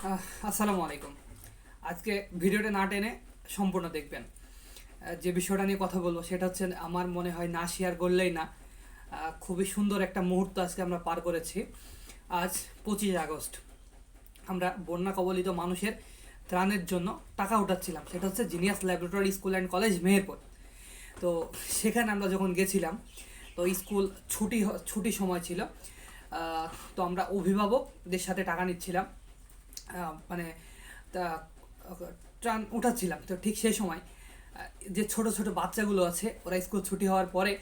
আসসালামু আলাইকুম। আজকে ভিডিওটা না টেনে সম্পূর্ণ দেখবেন। যে বিষয়টা নিয়ে কথা বলবো সেটা হচ্ছে, আমার মনে হয় না শেয়ার করলেই না। খুবই সুন্দর একটা মুহূর্ত আজকে আমরা পার করেছি। আজ 25 আগস্ট আমরা বন্যা কবলিত মানুষের ত্রাণের জন্য টাকা উঠাচ্ছিলাম। সেটা হচ্ছে genius laboratory school and college Meherpur. তো সেখানে আমরা যখন গেছিলাম, তো স্কুল ছুটি সময় ছিল। তো আমরা অভিভাবকদের সাথে টাকা নিচ্ছিলাম, মানে তা ট্রান উঠাচ্ছিলাম। তো ঠিক সেই সময় যে ছোট ছোট বাচ্চাগুলো আছে, ওরা স্কুল ছুটি হওয়ার পরে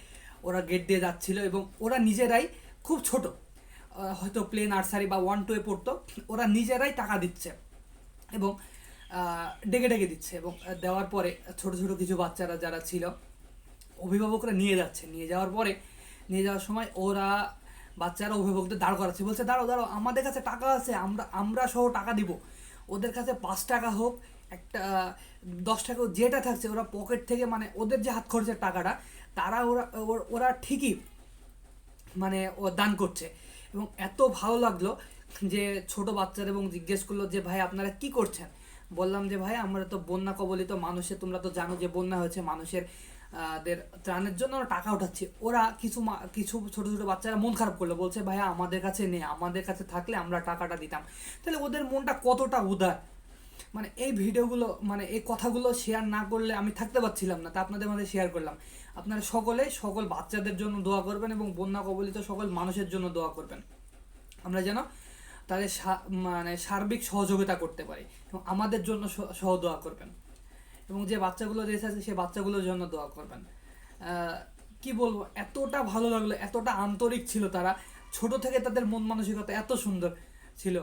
ওরা গেট দিয়ে যাচ্ছিল এবং ওরা নিজেরাই, খুব ছোট, হয়তো প্লে নার্সারি বা 1-2 পড়তো, ওরা নিজেরাই টাকা দিচ্ছে এবং ডেকে ডেকে দিচ্ছে। এবং দেওয়ার পরে ছোট ছোট কিছু বাচ্চারা যারা ছিল, অভিভাবকরা নিয়ে যাচ্ছে। নিয়ে যাওয়ার সময় ওরা, বাচ্চারা অভিভাবকদের দাঁড় করাচ্ছে, বলছে দাঁড়াও দাঁড়াও, আমাদের কাছে টাকা আছে, আমরা আমরা সহ টাকা দিব। ওদের কাছে 5 টাকা হোক, একটা 10 টাকা হোক, যেটা থাকছে ওরা পকেট থেকে, মানে ওদের যে হাত খরচের টাকাটা, তারা ওরা ঠিকই মানে ও দান করছে। এবং এত ভালো লাগলো যে ছোট বাচ্চারা, এবং জিজ্ঞেস করলো যে ভাই আপনারা কি করছেন। বললাম যে ভাই আমরা তো বন্যা কবলিত মানুষের, তোমরা তো জানো যে বন্যা হয়েছে, মানুষের দের ত্রাণের জন্য আমরা টাকা উঠাচ্ছি। ওরা কিছু ছোট ছোট বাচ্চারা মন খারাপ করলো, বলছে ভাইয়া আমাদের কাছে নেই, আমাদের কাছে থাকলে আমরা টাকাটা দিতাম। তাহলে ওদের মনটা কতটা উদার। মানে এই ভিডিওগুলো, মানে এই কথাগুলো শেয়ার না করলে আমি থাকতে পারছিলাম না, তা আপনাদের মধ্যে শেয়ার করলাম। আপনারা সকল বাচ্চাদের জন্য দোয়া করবেন এবং বন্যা কবলিত সকল মানুষের জন্য দোয়া করবেন, আমরা যেন তাদের মানে সার্বিক সহযোগিতা করতে পারি। এবং আমাদের জন্য সহ দোয়া করবেন, এবং যে বাচ্চাগুলো রেখে আছে সেই বাচ্চাগুলোর জন্য দোয়া করবেন। কি বলবো, এতটা ভালো লাগলো, এতটা আন্তরিক ছিল তারা। ছোট থেকে তাদের মন মানসিকতা এত সুন্দর ছিল।